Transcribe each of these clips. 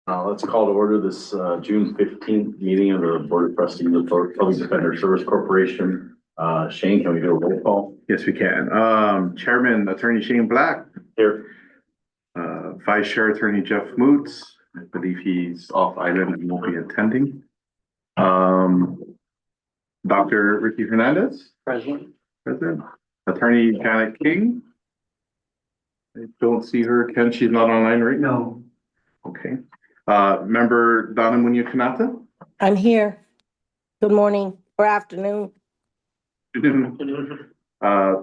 Let's call to order this June 15th meeting of the Board of Trustees of the Public Defender Service Corporation. Shane, can we do a roll call? Yes, we can. Chairman Attorney Shane Black. Here. Vice Chair Attorney Jeff Moots. I believe he's off island and won't be attending. Dr. Ricky Hernandez. Present. Attorney Janet King. I don't see her. Ken, she's not online right now. No. Okay. Member Donna Munoz-Kanata. I'm here. Good morning or afternoon.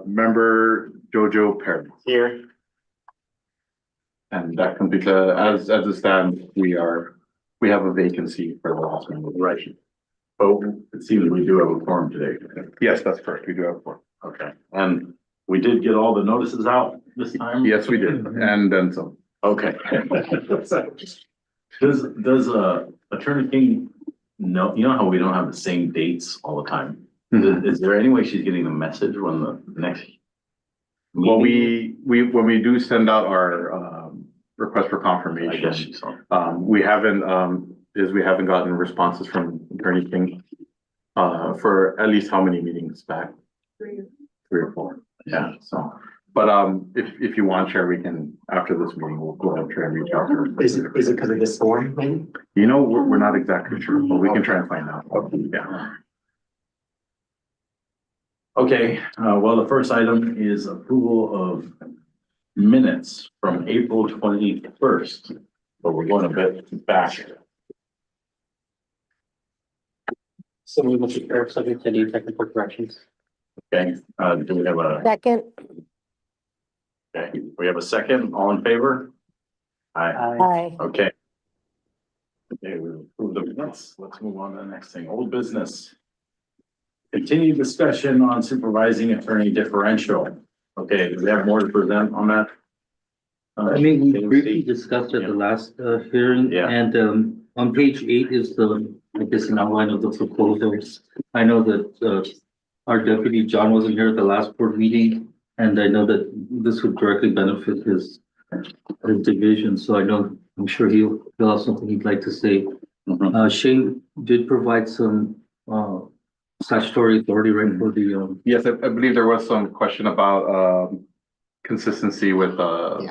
Member Jojo Perry. Here. And that completes, as it stands, we have a vacancy for the last member. Right. Oh, it seems we do have a quorum today. Yes, that's correct. We do have one. Okay. And we did get all the notices out this time? Yes, we did. And then some. Okay. Does Attorney King know, you know how we don't have the same dates all the time? Is there any way she's getting the message when the next? Well, meeting? when we do send out our request for I guess confirmation, she saw. we haven't gotten responses from Attorney King for at least how many meetings back? Three or four. Yeah, so, but if you want, Chair, we can, after this meeting, we'll go ahead and try and reach out to her. Is it because of this form, maybe? You know, we're not exactly sure, but we can try and find out. Yeah. Okay, well, the first item is approval of minutes from April 21st, but we're going a bit back. So we will prepare subject to any technical corrections. Okay, do we have a, Second, okay, we have a second, all in favor? Aye, aye. okay. Okay, we approved the minutes, let's move on to the next thing, old business. Continued discussion on supervising attorney differential. Okay, do we have more to present on that? I mean, we briefly discussed at the last hearing, Yeah. and on page 8 is I guess, an outline of the proposals. I know that our deputy John wasn't here at the last board meeting, and I know that this would directly benefit his division, so I'm sure he'll have something he'd like to say. Shane did provide some statutory authority, right, for the Yes, I believe there was some question about consistency with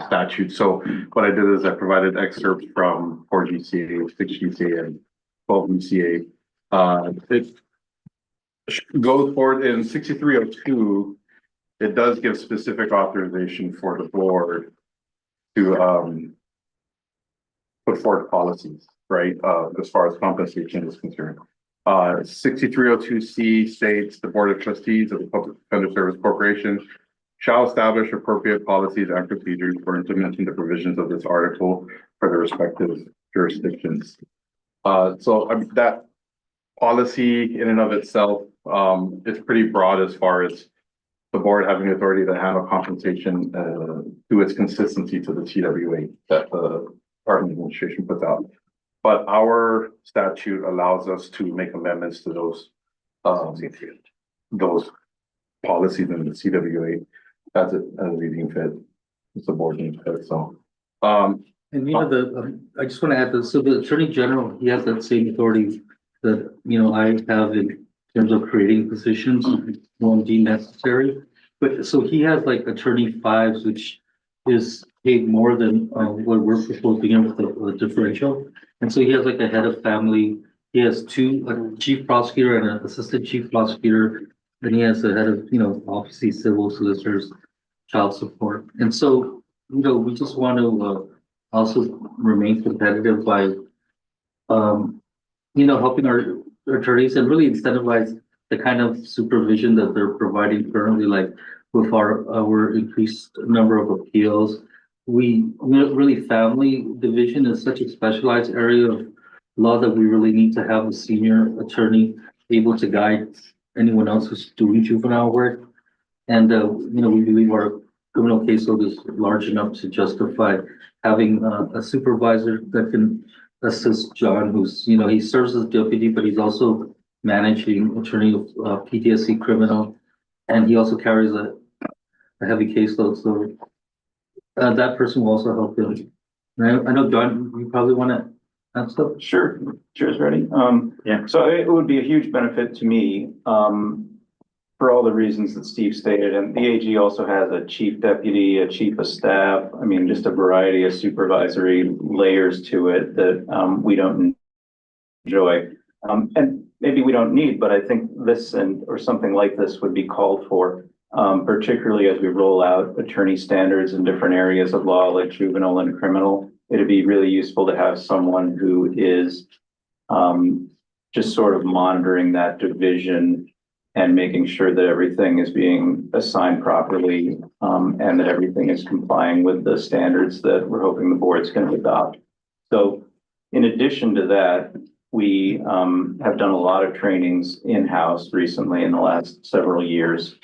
statute. So what I did is I provided excerpts from 4 GCA, 6 GCA, and 12 GCA. It goes forward in 6302. It does give specific authorization for the board to put forth policies, right? As far as compensation is concerned. 6302C states the Board of Trustees of the Public Defender Service Corporation shall establish appropriate policies and procedures for implementing the provisions of this article for the respective jurisdictions. So that policy in and of itself, it's pretty broad as far as the board having authority to handle compensation through its consistency to the TWA that the Department of Administration puts out. But our statute allows us to make amendments to those policies in the CWA as we deem fit. It's the board deems fit. So, and you know I just want to add that so the Attorney General, he has that same authority that I have in terms of creating positions won't be necessary. But so he has like Attorney 5s, which is paid more than what we're proposing here with the differential. And so he has like a head of family. He has a chief prosecutor and an assistant chief prosecutor. Then he has a head of, obviously civil solicitors, child support. And so, we just want to also remain competitive by, helping our attorneys and really incentivize the kind of supervision that they're providing currently, like with our increased number of appeals. Really family division is such a specialized area of law that we really need to have a senior attorney able to guide anyone else who's doing juvenile work. And, we believe our criminal caseload is large enough to justify having a supervisor that can assist John, who's, he serves as deputy, but he's also managing attorney of PDSC criminal. And he also carries a heavy caseload. So that person will also help him. And I know, John, you probably want to Absolutely. Sure, cheers, ready? Yeah. So it would be a huge benefit to me, for all the reasons that Steve stated, and the AG also has a chief deputy, a chief of staff, I mean, just a variety of supervisory layers to it that, we don't enjoy. And maybe we don't need, but I think this or something like this would be called for, particularly as we roll out attorney standards in different areas of law, like juvenile and criminal. It'd be really useful to have someone who is, just sort of monitoring that division and making sure that everything is being assigned properly, and that everything is complying with the standards that we're hoping the board's going to adopt. So in addition to that, we have done a lot of trainings in-house recently in the last several years.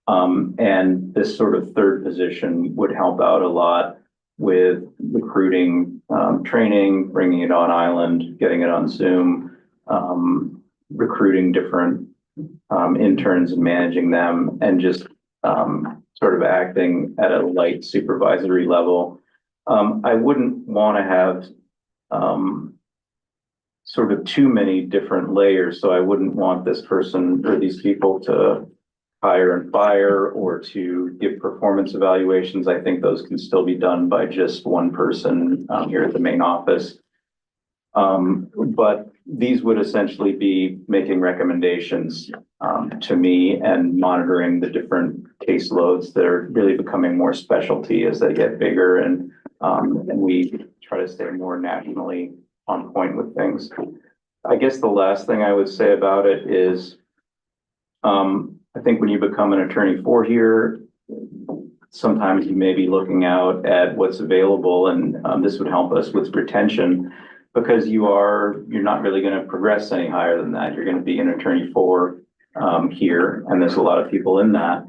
And this sort of third position would help out a lot with recruiting, training, bringing it on island, getting it on Zoom, recruiting different interns and managing them, and just sort of acting at a light supervisory level. I wouldn't want to have sort of too many different layers, so I wouldn't want this person or these people to hire and fire or to give performance evaluations. I think those can still be done by just one person here at the main office. But these would essentially be making recommendations to me and monitoring the different caseloads that are really becoming more specialty as they get bigger, and we try to stay more nationally on point with things. I guess the last thing I would say about it is, I think when you become an attorney for here, sometimes you may be looking out at what's available, and this would help us with retention, because you're not really going to progress any higher than that. You're going to be an attorney for here, and there's a lot of people in that.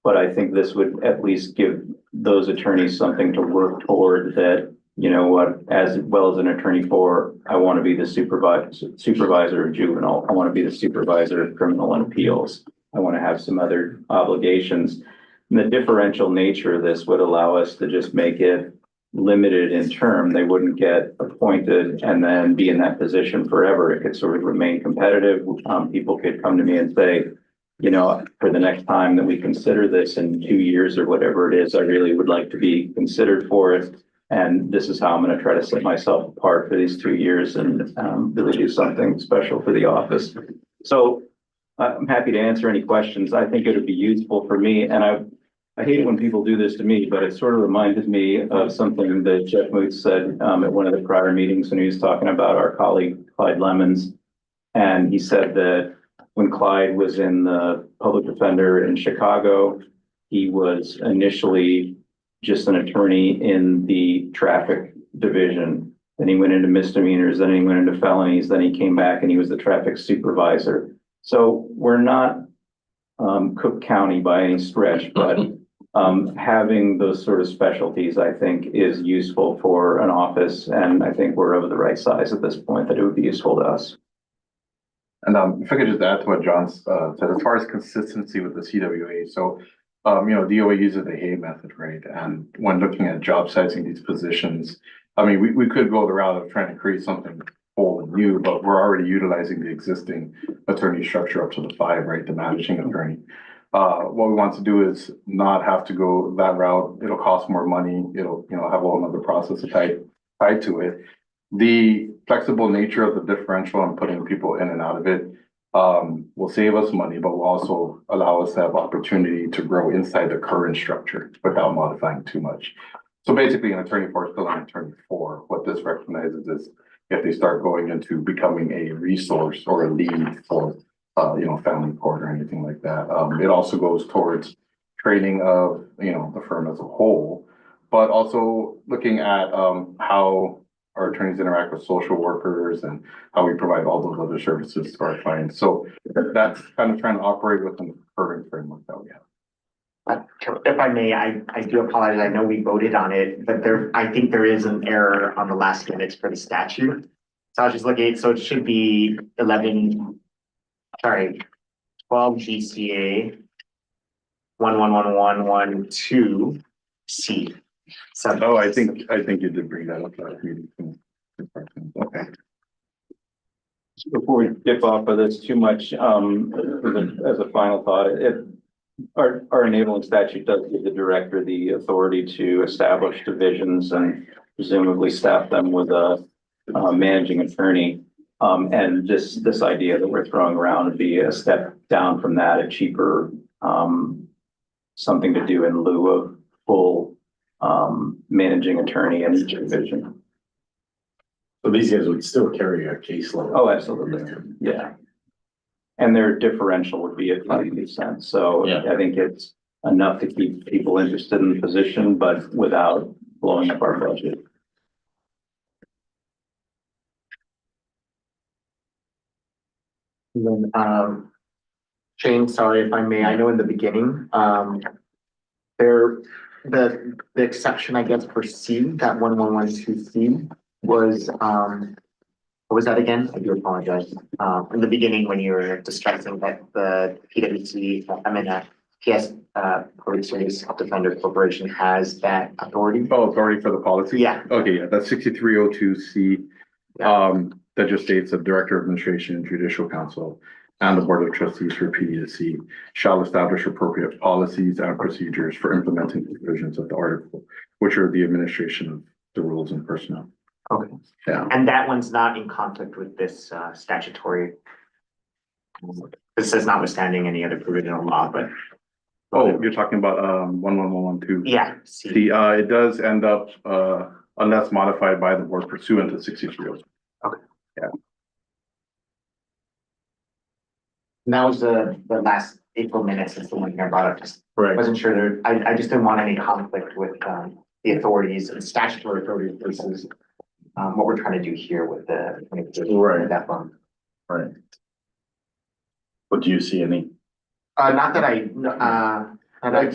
But I think this would at least give those attorneys something to work toward, that, you know what, as well as an attorney for, I want to be the supervisor of juvenile. I want to be the supervisor of criminal and appeals. I want to have some other obligations. And the differential nature of this would allow us to just make it limited in term. They wouldn't get appointed and then be in that position forever. It could sort of remain competitive. People could come to me and say, you know, for the next time that we consider this in 2 years or whatever it is, I really would like to be considered for it. And this is how I'm going to try to set myself apart for these 2 years and really do something special for the office. So I'm happy to answer any questions. I think it would be useful for me. And I hate it when people do this to me, but it sort of reminded me of something that Jeff Muth said at one of the prior meetings when he was talking about our colleague Clyde Lemons. And he said that when Clyde was in the public defender in Chicago, he was initially just an attorney in the traffic division. Then he went into misdemeanors, then he went into felonies, then he came back and he was the traffic supervisor. So we're not Cook County by any stretch, but having those sort of specialties, I think, is useful for an office. And I think we're of the right size at this point that it would be useful to us. And if I could just add to what John said, as far as consistency with the CWA, so you know, DOA uses the Hay method, right? And when looking at job sizing these positions, I mean, we could go the route of trying to create something whole and new, but we're already utilizing the existing attorney structure up to the 5, right? The managing attorney. What we want to do is not have to go that route. It'll cost more money. It'll, you know, have a whole other process tied to it. The flexible nature of the differential and putting people in and out of it will save us money, but will also allow us to have opportunity to grow inside the current structure without modifying too much. So basically, an attorney for is still an attorney for. What this recognizes is if they start going into becoming a resource or a lead for, you know, family court or anything like that. It also goes towards training of, you know, the firm as a whole, but also looking at how our attorneys interact with social workers and how we provide all those other services to our clients. So that's kind of trying to operate within the current framework that we have. If I may, I do apologize. I know we voted on it, but I think there is an error on the last minutes for the statute. So I was just looking, so it should be 12 GCA 111112 C. So Oh, I think you did bring that up last meeting. Okay. Before we dip off of this too much, as a final thought, our enabling statute does give the director the authority to establish divisions and presumably staff them with a managing attorney. And this idea that we're throwing around would be a step down from that, a cheaper, something to do in lieu of full, managing attorney in each division. So these guys would still carry a caseload. Oh, absolutely. Yeah. And their differential would be at 5%. So Yeah. I think it's enough to keep people interested in the position, but without blowing up our budget. And then, Shane, sorry if I may, I know in the beginning, there, the exception, I guess, for C, that 1112C was, what was that again? I do apologize. In the beginning, when you were discussing that the PwC, PS, Public Service Defender Corporation has that authority. Oh, authority for the policy? Yeah. Okay, yeah, that's 6302C. That just states the Director of Administration and Judicial Council and the Board of Trustees for PDSC shall establish appropriate policies and procedures for implementing the provisions of the article, which are the administration of the rules and personnel. Okay. Yeah. And that one's not in conflict with this statutory. This says notwithstanding any other provisional law, but. Oh, you're talking about 11112. Yeah. C. See, it does end up unless modified by the board pursuant to 6302. And that was the last April minutes is the one I brought up, just Right. wasn't sure there, I just didn't want any conflict with the authorities and statutory authorities versus what we're trying to do here with the Right. with that one. Right. But do you see any? Not that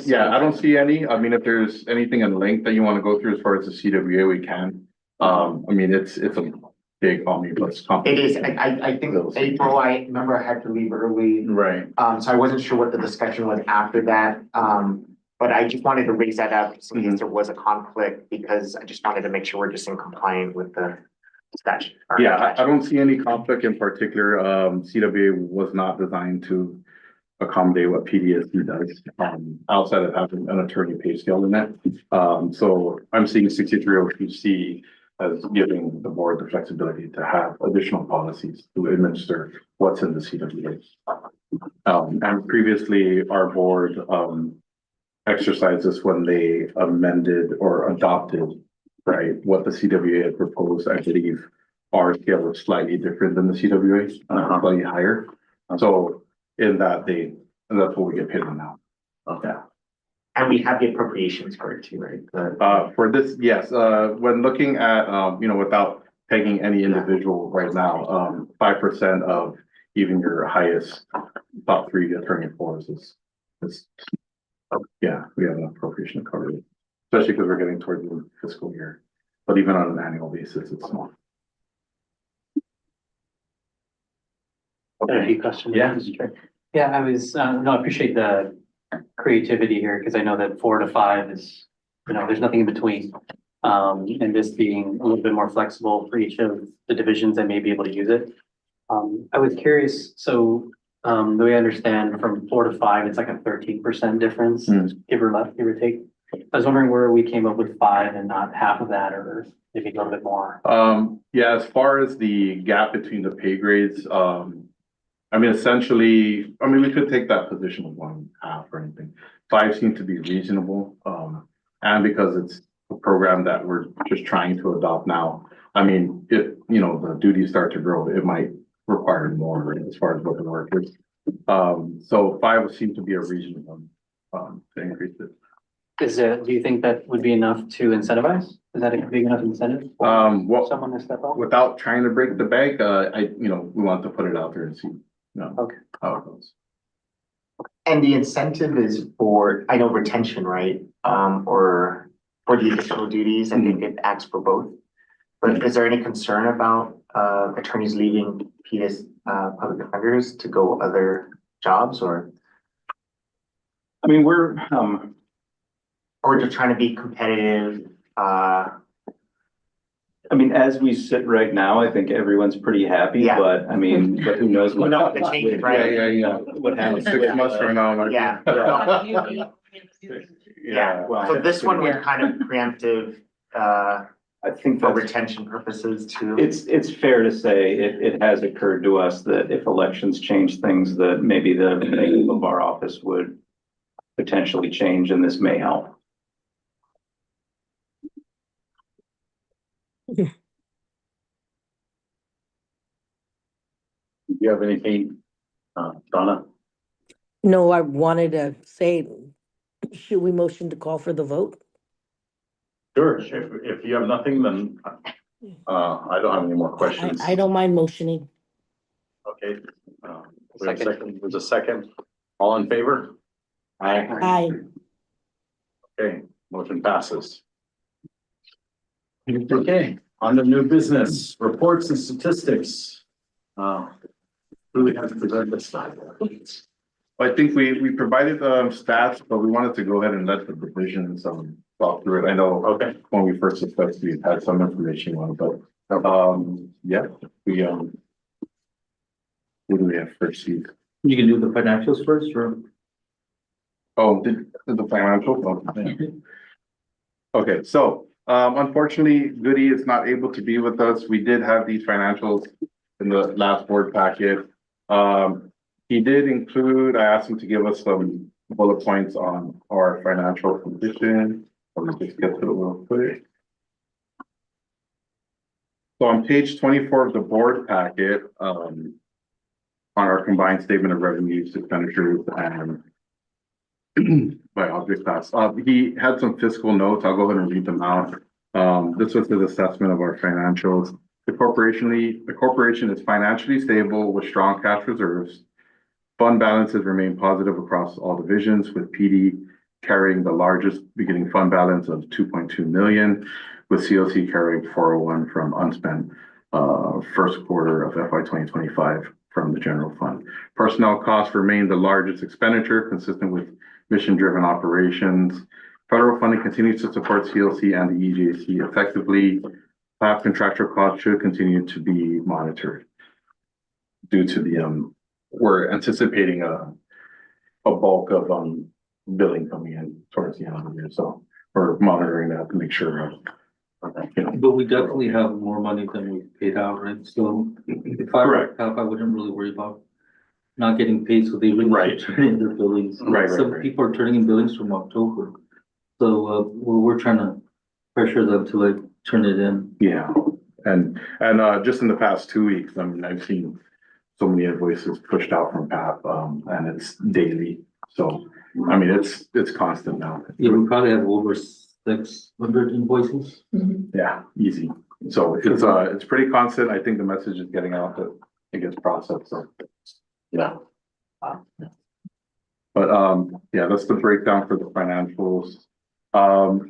Yeah, I don't see any. I mean, if there's anything in length that you want to go through as far as the CWA, we can. I mean, it's a big omnibus. It is, I think April, I remember I had to leave early, Right. so I wasn't sure what the discussion was after that. But I just wanted to raise that up just in case there was a conflict, because I just wanted to make sure we're just in compliance with the statute. Yeah, I don't see any conflict in particular. CWA was not designed to accommodate what PDSC does, outside of having an attorney pay scale in that. So I'm seeing 6302C as giving the board the flexibility to have additional policies to administer what's in the CWA. And previously our board, exercised this when they amended or adopted, right, what the CWA had proposed. I believe our scale was slightly different than the CWA, slightly higher. So in that and that's what we get paid on now. Okay. And we have the appropriations for it too, right? For this, yes, when looking at, without pegging any individual right now, 5% of even your highest top 3 attorney force is, yeah, we have an appropriation to cover it, especially because we're getting towards the fiscal year. But even on an annual basis, it's small. A few questions. Yeah. Mr. Chair. Yeah, I was, no, I appreciate the creativity here, because I know that 4 to 5 is, there's nothing in between. And this being a little bit more flexible for each of the divisions that may be able to use it. I was curious, so, the way I understand from 4 to 5, it's like a 13% difference, give or take. I was wondering where we came up with 5 and not half of that, or maybe a little bit more. Yeah, as far as the gap between the pay grades, I mean, essentially, we could take that position of 1/2 or anything. 5 seems to be reasonable. And because it's a program that we're just trying to adopt now, I mean, if, the duties start to grow, it might require more, right, as far as what the work is. So 5 would seem to be a reasonable, to increase it. Do you think that would be enough to incentivize? Is that a big enough incentive? For Well, someone to step up? without trying to break the bank, we want to put it out there and see, Okay. how it goes. And the incentive is for, I know retention, right? Or for the additional duties, I think it acts for both. But is there any concern about attorneys leaving public defenders to go other jobs, or we're, just trying to be competitive? I mean, as we sit right now, I think everyone's pretty happy, Yeah. but I mean, but who knows? Who knows, it changes, right? Yeah. What happens? 6 months from now, like. Yeah. Yeah, Well, so this one was Yeah. kind of preemptive, I think for that's, retention purposes too. it's fair to say it has occurred to us that if elections change things, that maybe the name of our office would potentially change, and this may help. Do you have anything, Donna? No, I wanted to say, should we motion to call for the vote? Sure, if you have nothing, then, I don't have any more questions. I don't mind motioning. Okay, we have a second, there's a second, all in favor? Aye. Okay, motion passes. Okay, on to new business, reports and statistics. Who we have to present this time? I think we provided stats, but we wanted to go ahead and let the divisions talk through it. I know Okay, when we first discussed, we had some information on it, but yeah, we what do we have first? Steve? You can do the financials first, or? Oh, did the financial? Oh, okay, so unfortunately, Goody is not able to be with us. We did have these financials in the last board packet. He did include, I asked him to give us some bullet points on our financial condition. Let me just get to it real quick. So on page 24 of the board packet, on our combined statement of revenues, expenditures, and by object class, he had some fiscal notes. I'll go ahead and read them out. This was his assessment of our financials. The corporation is financially stable with strong cash reserves. Fund balances remain positive across all divisions, with PD carrying the largest beginning fund balance of 2.2 million, with COC carrying 401 from unspent first quarter of FY 2025 from the general fund. Personnel costs remain the largest expenditure, consistent with mission-driven operations. Federal funding continues to support CLC and the EJC effectively. Lab contractual costs should continue to be monitored due to the we're anticipating a bulk of billing coming in towards the end of the year, so we're monitoring that to make sure you know. But we definitely have more money than we paid out, right? So if I were Correct. I wouldn't really worry about not getting paid, so they really Right. turn in their billings. Right. Some people are turning in billings from October. So we're trying to pressure them to like turn it in. Yeah, and just in the past 2 weeks, I mean, I've seen so many invoices pushed out from PAP, and it's daily. So, I mean, it's constant now. Yeah, we probably have over 600 invoices. Yeah, easy. So it's pretty constant. I think the message is getting out that it gets processed, so. yeah, But, yeah, that's the breakdown for the financials.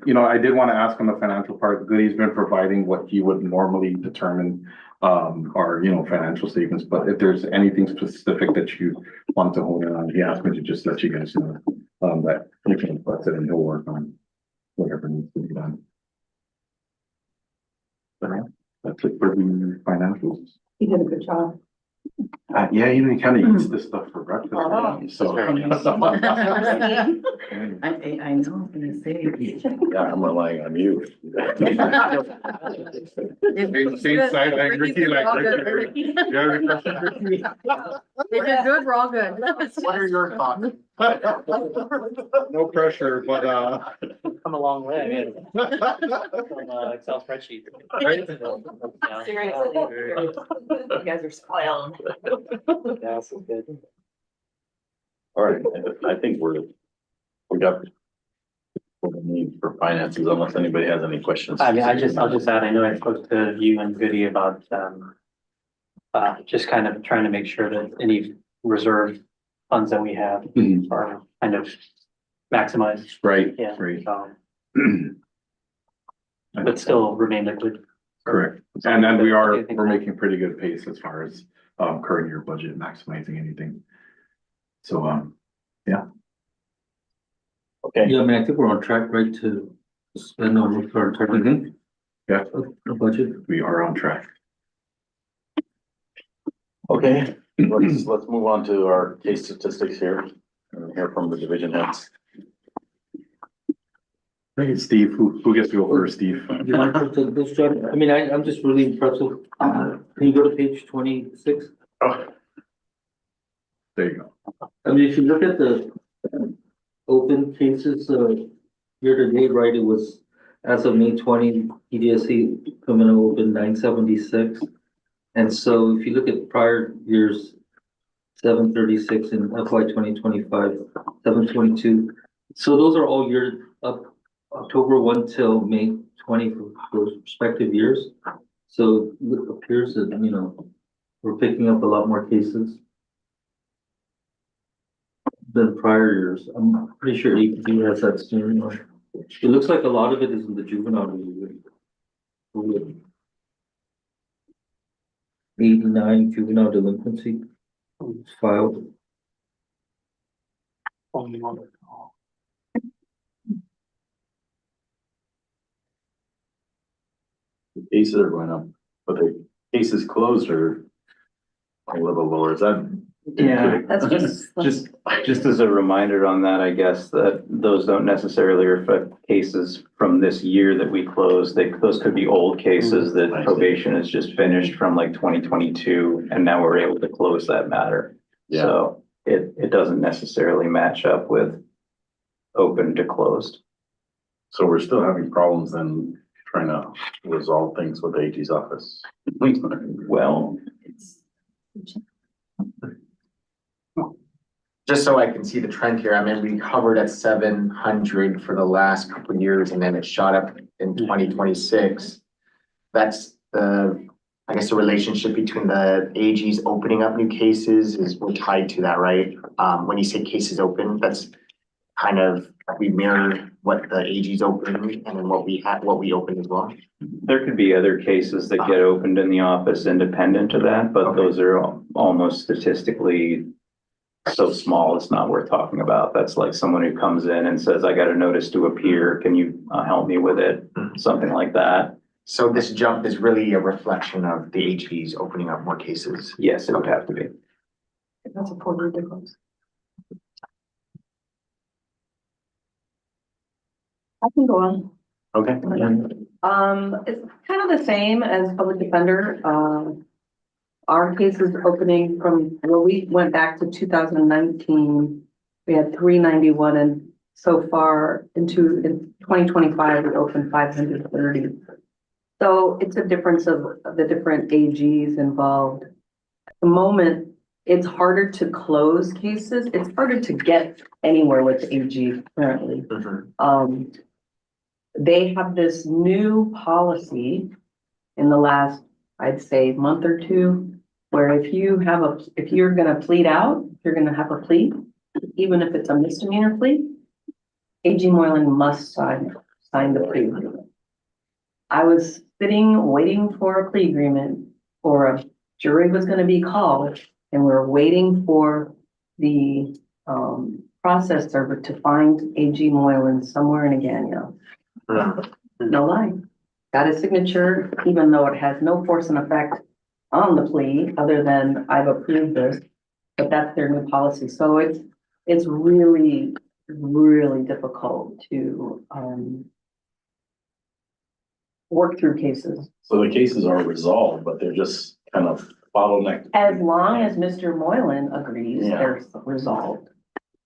You know, I did want to ask on the financial part, Goody's been providing what he would normally determine our, you know, financial statements, but if there's anything specific that you want to hone in on, he asked me to just let you guys know that you can request it and he'll work on whatever needs to be done. But yeah, that's it for the financials. You did a good job. Yeah, you know, he kind of eats this stuff for breakfast. So. I know, I'm gonna say. yeah, I'm relying on you. Same side, like Ricky, Ricky. Yeah, Ricky. They did good, we're all good. What are your thoughts? No pressure, but Come a long way. From Excel spreadsheet. Seriously, you guys are spoiled. Yeah, this is good. All right, I think we got what we need for finances, unless anybody has any questions. I mean, I'll just add, I know I spoke to you and Goody about, just kind of trying to make sure that any reserve funds that we have Mhm. are kind of maximized. right, Yeah. right. So, but still remain liquid. Correct. And then we're making pretty good pace as far as current year budget, maximizing anything. So Okay, Yeah, I mean, I think we're on track, right, to spend over for our target. Yeah, the budget. We are on track. Okay, let's move on to our case statistics here. And hear from the division heads. I think it's Steve. Who gets to go first, Steve? You want to go start? I mean, I'm just really impressed with, can you go to page 26? Oh. There you go. I mean, if you look at the open cases, year to date, right, it was as of May 20, PDSC criminal open 976. And so if you look at prior years, 736 in FY 2025, 722. So those are all year up October 1 till May 20 for those respective years. So it appears that, you know, we're picking up a lot more cases than prior years. I'm pretty sure APD has that soon. It looks like a lot of it is in the juvenile review. 89 juvenile delinquency filed. Cases are going up, but the cases closed are a little lower. Is that? Yeah, That's just. just as a reminder on that, I guess, that those don't necessarily reflect cases from this year that we closed. Those could be old cases that I see. probation has just finished from like 2022, and now we're able to close that matter. Yeah. So it doesn't necessarily match up with open to closed. So we're still having problems then trying to resolve things with the AG's office. Well, Just so I can see the trend here, I mean, we hovered at 700 for the last couple of years and then it shot up in 2026. That's I guess the relationship between the AGs opening up new cases is we're tied to that, right? When you say cases open, that's kind of, we mirror what the AGs open and then what we open as well. there could be other cases that get opened in the office independent of that, but those are almost statistically so small, it's not worth talking about. That's like someone who comes in and says, I got a notice to appear. Can you help me with it? Something like that. So this jump is really a reflection of the AGs opening up more cases. Yes, it would have to be. That's a poor difference. I can go on. Okay. It's kind of the same as public defender. Our cases opening from, well, we went back to 2019. We had 391 and so far in 2025, we opened 530. So it's a difference of the different AGs involved. At the moment, it's harder to close cases. It's harder to get anywhere with AG currently. They have this new policy in the last, I'd say, month or two, where if you're gonna plead out, if you're gonna have a plea, even if it's a misdemeanor plea, AG Moylan must sign the plea agreement. I was sitting, waiting for a plea agreement, or a jury was gonna be called, and we're waiting for the process server to find AG Moylan somewhere in Agano. No lie. Got his signature, even though it has no force and effect on the plea, other than I've approved this, but that's their new policy. So it's really, really difficult to work through cases. So the cases are resolved, but they're just kind of bottlenecked. As long as Mr. Moylan agrees, Yeah. they're resolved.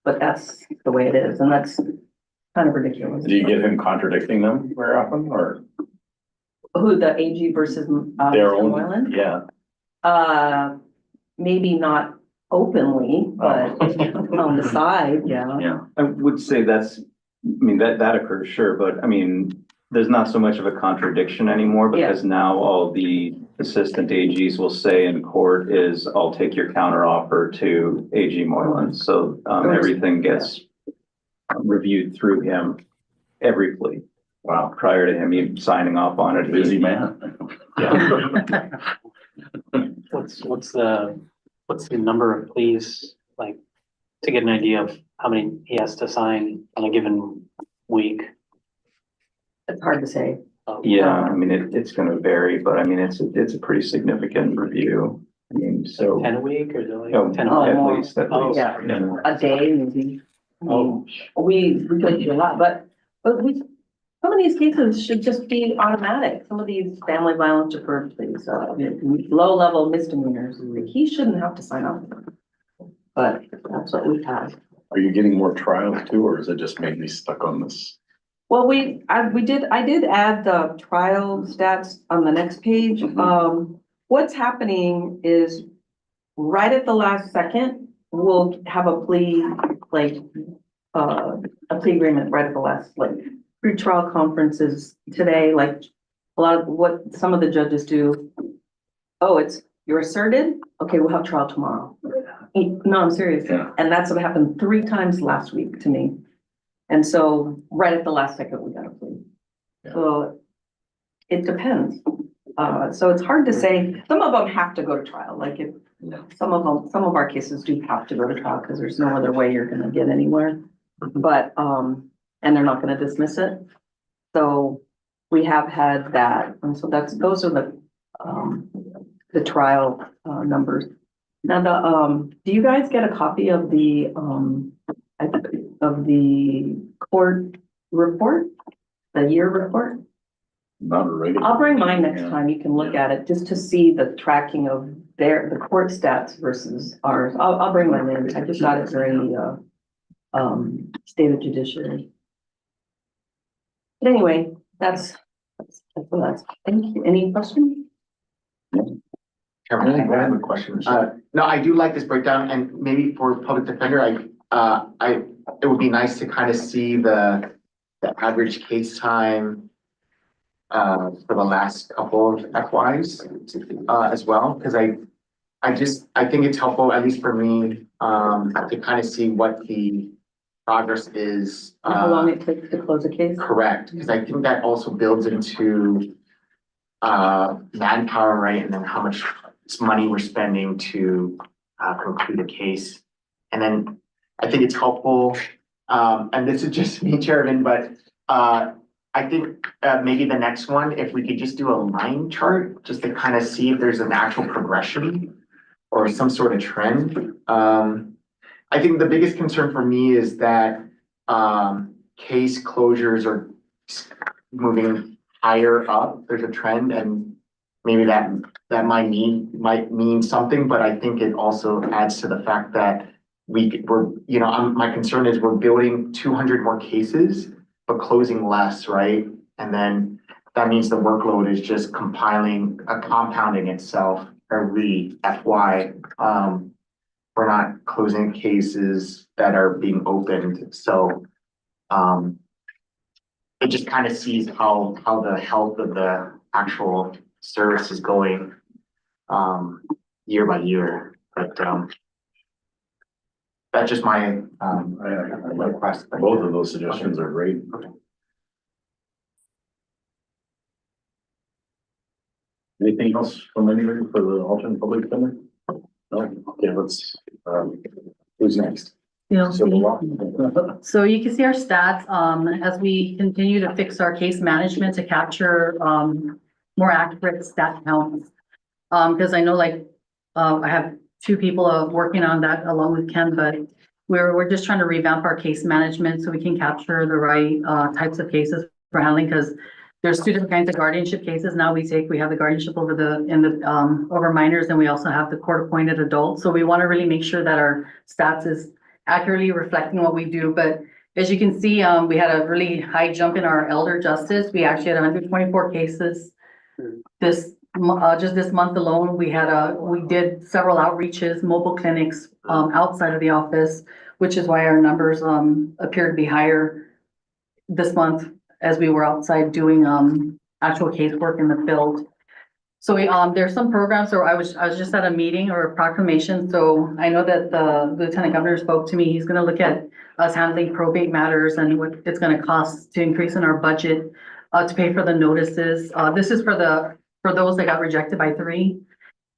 But that's the way it is, and that's kind of ridiculous. Do you get him contradicting them very often, or Who, the AG versus their Mr. own? Moylan? Yeah. Maybe not openly, but on the side, yeah. Yeah. I would say that occurs, sure, but I mean, there's not so much of a contradiction anymore because now all the assistant AGs will say in court is, I'll take your counter offer to AG Moylan. So everything gets reviewed through him, every plea. Wow, prior to him even signing off on it. Busy man. Yeah. What's the number of pleas, like, to get an idea of how many he has to sign on a given week? It's hard to say. Yeah, I mean, it's gonna vary, but I mean, it's a pretty significant review. I mean, so, 10 a week or is it like? no, 10 at least, Oh, yeah. Yeah. A day maybe. I mean, Oh, we go through a lot, but some of these cases should just be automatic. Some of these family violence deferred pleas, low level misdemeanors, like, he shouldn't have to sign up. But that's what we have. Are you getting more trials too, or is it just mainly stuck on this? Well, I did add the trial stats on the next page. What's happening is right at the last second, we'll have a plea, like, a plea agreement right at the last, like, pre-trial conferences today, like, a lot of what some of the judges do. Oh, you're asserted? Okay, we'll have trial tomorrow. No, I'm serious. Yeah. And that's what happened 3 times last week to me. And so right at the last second, we got a plea. Yeah. So it depends. So it's hard to say. Some of them have to go to trial, like if some of our cases do have to go to trial because there's no other way you're gonna get anywhere. But, and they're not gonna dismiss it. So we have had that. And so those are the trial, numbers. Now do you guys get a copy of the court report, the year report? Not a regular. I'll bring mine next Yeah. time. You can look at it just to see the tracking of the court stats versus ours. I'll bring mine in. I just got it during the state of judiciary. But anyway, that's. Thank you. Any questions? Chairman, I have a question. No, I do like this breakdown, and maybe for public defender, it would be nice to kind of see the average case time for the last couple of FYs as well, because I think it's helpful, at least for me, to kind of see what the progress is. How long it takes to close a case? Correct, because I think that also builds into manpower, right? And then how much money we're spending to conclude a case. And then I think it's helpful, and this is just me, Chairman, but I think maybe the next one, if we could just do a line chart, just to kind of see if there's an actual progression or some sort of trend. I think the biggest concern for me is that case closures are moving higher up. There's a trend, and maybe that might mean something, but I think it also adds to the fact that my concern is we're building 200 more cases, but closing less, right? And then that means the workload is just compounding itself every FY. We're not closing cases that are being opened. So it just kind of sees how the health of the actual service is going year by year. But that's just my request. Both of those suggestions are great. Anything else from anybody for the alternate public defender? No, okay, let's, who's next? Civil law? So you can see our stats, as we continue to fix our case management to capture, more accurate stat counts. Because I know I have 2 people working on that along with Ken, but we're just trying to revamp our case management so we can capture the right, types of cases for handling, because there's 2 different kinds of guardianship cases. Now we have the guardianship over over minors, and we also have the court appointed adults. So we want to really make sure that our stats is accurately reflecting what we do. But as you can see, we had a really high jump in our elder justice. We actually had 124 cases just this month alone. We did several outreaches, mobile clinics, outside of the office, which is why our numbers, appear to be higher this month as we were outside doing, actual casework in the field. So there's some programs, so I was just at a meeting or a proclamation. So I know that the Lieutenant Governor spoke to me. He's gonna look at us handling probate matters and what it's gonna cost to increase in our budget to pay for the notices. This is for those that got rejected by 3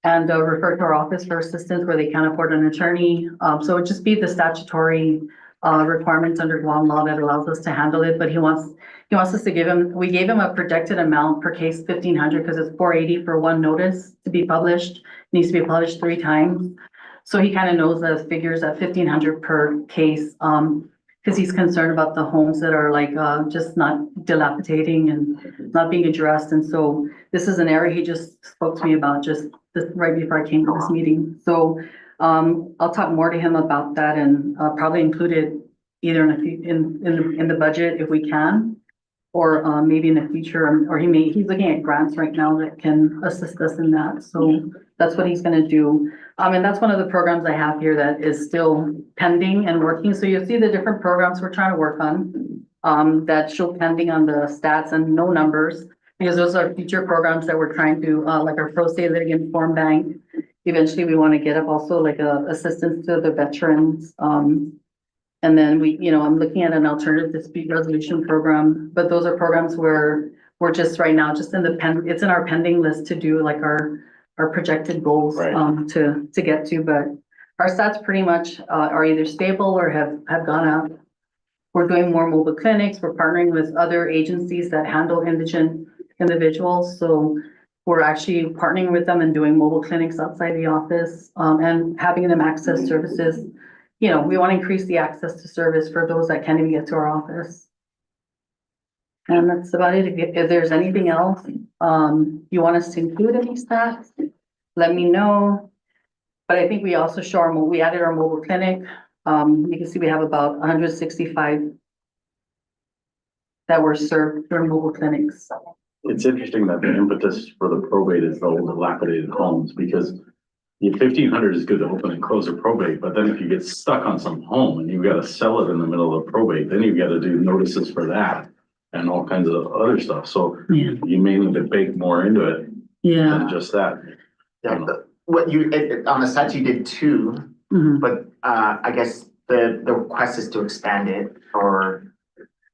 and referred to our office for assistance where they can't afford an attorney. So it'd just be the statutory requirements under Guam law that allows us to handle it, but he wants us to we gave him a projected amount per case, 1,500, because it's 480 for one notice to be published, needs to be published 3 times. So he kind of knows the figures at 1,500 per case, because he's concerned about the homes that are like, just not dilapidating and not being addressed. And so this is an area he just spoke to me about just right before I came to this meeting. So, I'll talk more to him about that and, probably include it either in the budget if we can, or, maybe in the future, or he's looking at grants right now that can assist us in that. So that's what he's gonna do. And that's one of the programs I have here that is still pending and working. So you'll see the different programs we're trying to work on, that show pending on the stats and no numbers, because those are future programs that we're trying to, like our pro se litigant form bank. Eventually, we want to get up also like assistance to the veterans. And then I'm looking at an alternative dispute resolution program, but those are programs where we're just right now, just it's in our pending list to do like our projected goals, Right. To get to, but our stats pretty much, are either stable or have gone up. We're doing more mobile clinics. We're partnering with other agencies that handle indigent individuals. So we're actually partnering with them and doing mobile clinics outside the office, and having them access services. We want to increase the access to service for those that can't even get to our office. And that's about it. If there's anything else, you want us to include in these stats, let me know. But I think we also show we added our mobile clinic. You can see we have about 165 that were served through mobile clinics. It's interesting that the impetus for the probate is the old dilapidated homes, because the 1,500 is good to open and close a probate, but then if you get stuck on some home and you've got to sell it in the middle of probate, then you've got to do notices for that and all kinds of other stuff. So you may need to bake more into it than just that. Yeah, what on the stats you did 2, but, I guess the request is to expand it or.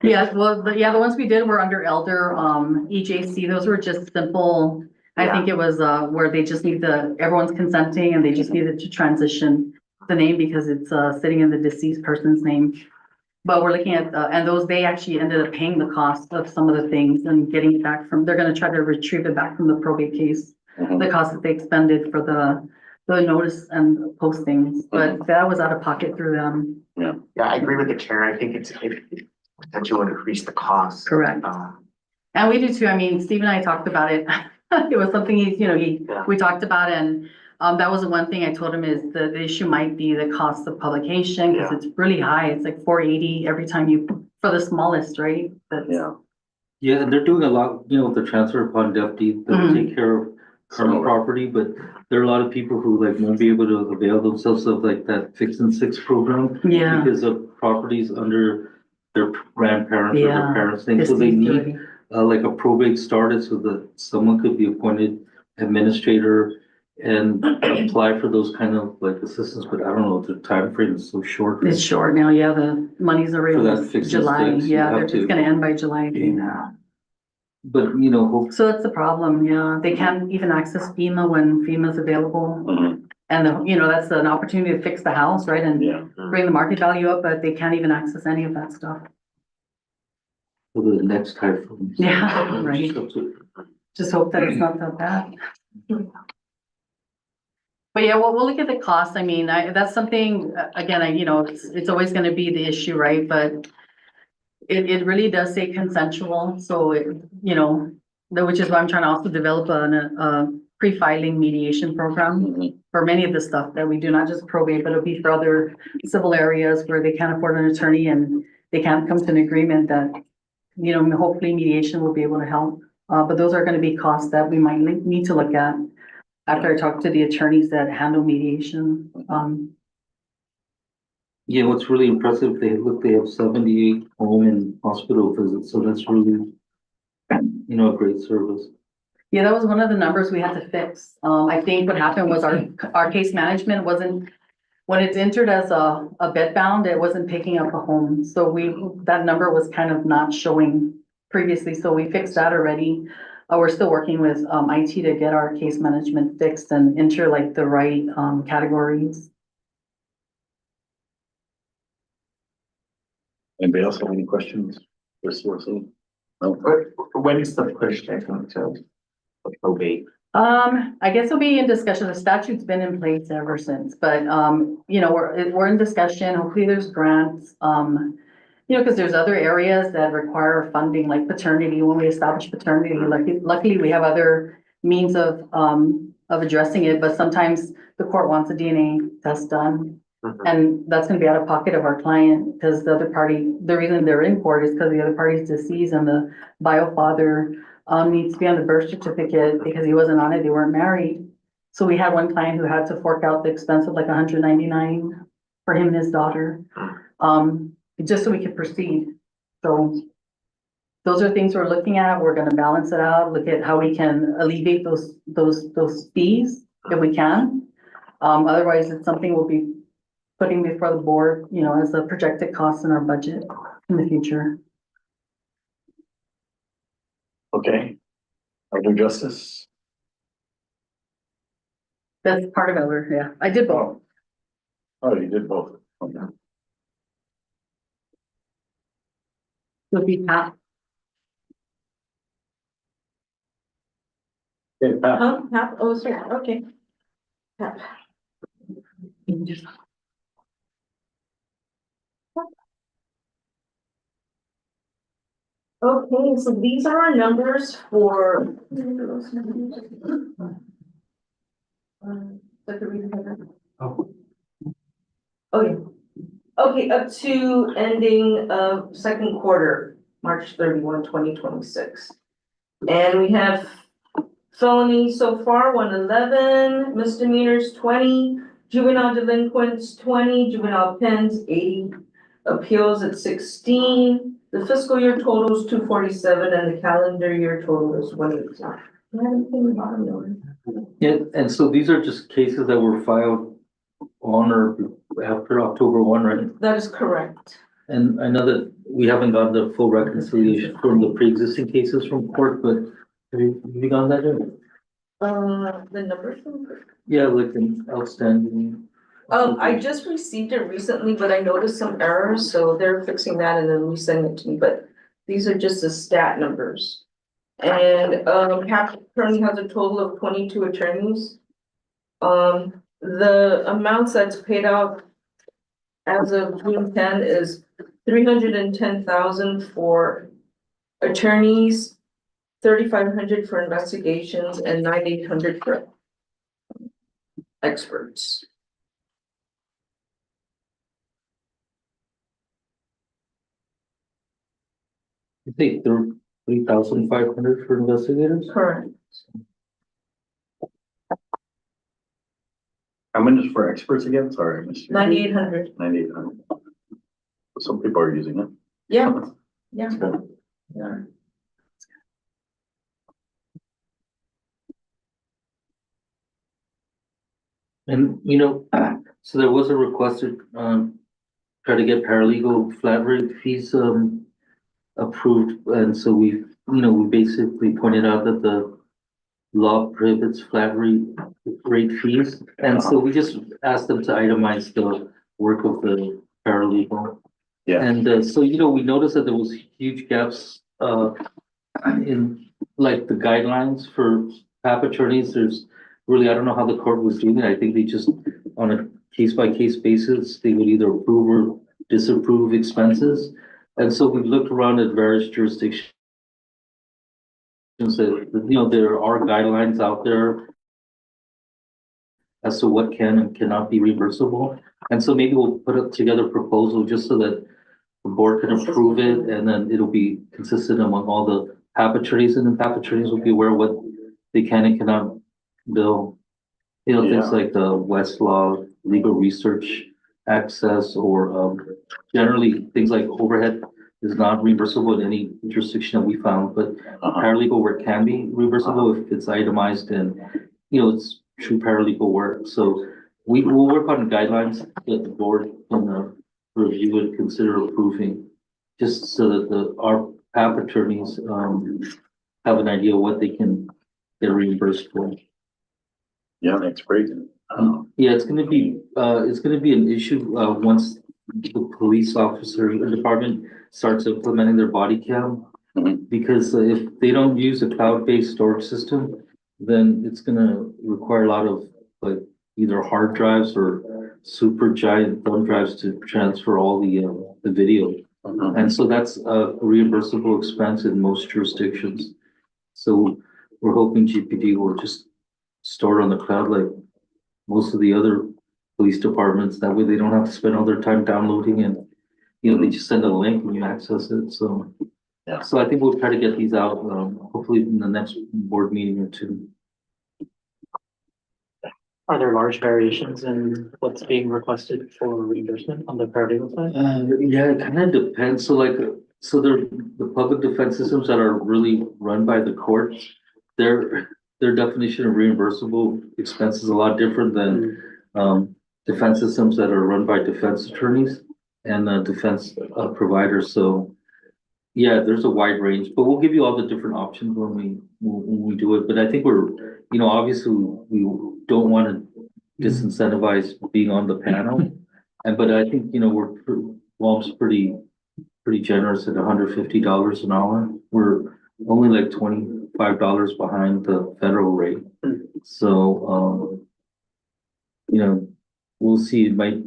Yeah, well, the ones we did were under elder, EJC. Those were just simple. I think it was, where they just everyone's consenting and they just needed to transition the name because it's, sitting in the deceased person's name. But we're looking at, and they actually ended up paying the cost of some of the things and getting it back they're gonna try to retrieve it back from the probate case. The cost that they expended for the notice and postings, but that was out of pocket through them. Yeah, I agree with the chair. I think it potentially would increase the cost. Correct. And we do too. I mean, Steve and I talked about it. It was something we talked about, and that was the one thing I told him is the issue might be the cost of publication, because it's really high. It's like 480 every time for the smallest, right? Yeah, and they're doing a lot, with the transfer upon death deed, they'll take care of current property, but there are a lot of people who like won't be able to avail themselves of like that 6 and 6 program. Yeah. Because of properties under their grandparents or their parents' name, so they Deceased need like a probate started so that someone could be appointed administrator and apply for those kind of like assistance, but I don't know, the time frame is so short. It's short now. Yeah, the money's already For that fixed July. instance, you Yeah, have it's to- gonna end by July. I think. But hope So that's the problem. Yeah, they can't even access FEMA when FEMA's available. And that's an opportunity to fix the house, right? And bring the market value up, but they can't even access any of that stuff. for the next typhoon. Yeah, right. Just hope that it's not that bad. But yeah, we'll look at the cost. I mean, that's something, again, it's always gonna be the issue, right? But it really does say consensual, so which is why I'm trying to also develop a pre-filing mediation program for many of the stuff that we do, not just probate, but it'll be for other civil areas where they can't afford an attorney and they can't come to an agreement that, hopefully mediation will be able to help. But those are gonna be costs that we might need to look at after I talk to the attorneys that handle mediation. Yeah, what's really impressive, they have 78 home and hospital visits, so that's really, a great service. Yeah, that was one of the numbers we had to fix. I think what happened was our case management when it's entered as a bed bound, it wasn't picking up a home. So that number was kind of not showing previously, so we fixed that already. We're still working with IT to get our case management fixed and enter like the right categories. Anybody else have any questions? For Celeste? No. When's the push, I think, to probate? I guess it'll be in discussion. The statute's been in place ever since, but, you know, we're in discussion. Hopefully there's grants. You know, because there's other areas that require funding, like paternity. When we establish paternity, luckily we have other means of addressing it, but sometimes the court wants a DNA test done. And that's gonna be out of pocket of our client, because the other party, the reason they're in court is because the other party is deceased and the bio father needs to be on the birth certificate because he wasn't on it, they weren't married. So we had one client who had to fork out the expense of like $199 for him and his daughter, just so we could proceed. So those are things we're looking at. We're gonna balance it out, look at how we can alleviate those fees if we can. Otherwise, it's something we'll be putting before the board, you know, as a projected cost in our budget in the future. Okay. Elder Justice? That's part of Eller, yeah. I did both. Oh, you did both. Okay. Would be Pat. Okay, Pat. Oh, sorry, okay. Okay, so these are our numbers for. Okay, okay, up to ending of second quarter, March 31, 2026. And we have felonies so far, 111, misdemeanors 20, juvenile delinquents 20, juvenile pens 80, appeals at 16. The fiscal year total is 247 and the calendar year total is 118. Yeah, and so these are just cases that were filed on or after October 1, right? That is correct. And I know that we haven't gotten the full reconciliation from the pre-existing cases from court, but have you gotten that yet? The numbers. Yeah, like an outstanding. I just received it recently, but I noticed some errors, so they're fixing that and then resending it to me, but these are just the stat numbers. And, Cap currently has a total of 22 attorneys. The amounts that's paid out as of June 10 is 310,000 for attorneys, 3,500 for investigations, and 9,800 for experts. You think 3,500 for investigators? Correct. How many is for experts again? Sorry, I missed you. 9,800. 9,800. Some people are using it. Yeah, yeah. That's good. Yeah. And, you know, so there was a request to, try to get paralegal flat rate fees, approved. And so we basically pointed out that the law prohibits flat rate fees. And so we just asked them to itemize the work of the paralegal. Yeah. And, so, we noticed that there was huge gaps, in like the guidelines for PAP attorneys. There's really, I don't know how the court was doing it. I think they just, on a case by case basis, they would either approve or disapprove expenses. And so we looked around at various jurisdictions that, there are guidelines out there as to what can and cannot be reimbursable. And so maybe we'll put together a proposal just so that the board can approve it, and then it'll be consistent among all the PAP attorneys, and then PAP attorneys will be aware of what they can and cannot bill. Things like the Westlaw, legal research access, or generally things like overhead is not reimbursable in any jurisdiction that we found, but paralegal work can be reimbursable if it's itemized and, it's true paralegal work. So we will work on guidelines that the board can review and consider approving, just so that our PAP attorneys have an idea of what they can get reimbursed for. Yeah, that's great. Yeah, it's gonna be an issue, once the police officer department starts implementing their body cam. Mhm. Because if they don't use a cloud-based storage system, then it's gonna require a lot of like either hard drives or super giant thumb drives to transfer all the video. And so that's a reimbursable expense in most jurisdictions. So we're hoping GPD will just store it on the cloud like most of the other police departments. That way they don't have to spend all their time downloading and, they just send a link and you access it. So, Yeah. so I think we'll try to get these out, hopefully in the next board meeting or two. Are there large variations in what's being requested for reimbursement on the paralegal side? Yeah, it kind of depends. So the public defense systems that are really run by the courts, their definition of reimbursable expense is a lot different than defense systems that are run by defense attorneys and defense providers. So yeah, there's a wide range, but we'll give you all the different options when we do it. But I think we're, obviously we don't want to disincentivize being on the panel. But I think, WAM's pretty generous at $150 an hour. We're only like $25 behind the federal rate. So, we'll see. It might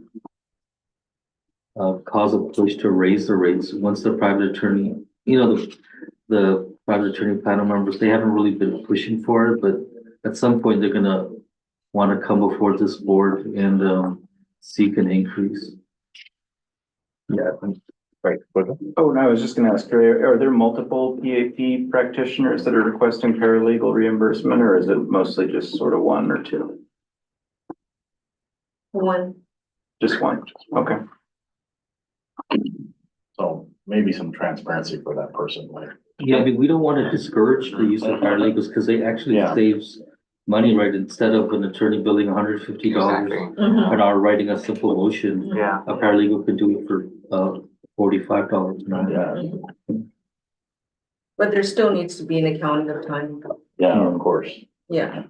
cause a push to raise the rates once the private attorney, the private attorney panel members, they haven't really been pushing for it, but at some point they're gonna want to come before this board and seek an increase. Yeah, right. Oh, no, I was just gonna ask, are there multiple PAP practitioners that are requesting paralegal reimbursement, or is it mostly just sort of one or two? One. Just one, okay. So maybe some transparency for that person, like. Yeah, I mean, we don't want to discourage the use of paralegals because they actually Yeah. saves money, right? Instead of an attorney billing $150 Exactly. an hour writing a simple motion, Yeah. a paralegal could do it for $45 an hour. Yeah, But there still needs to be an accounting of time. yeah, of course. Yeah.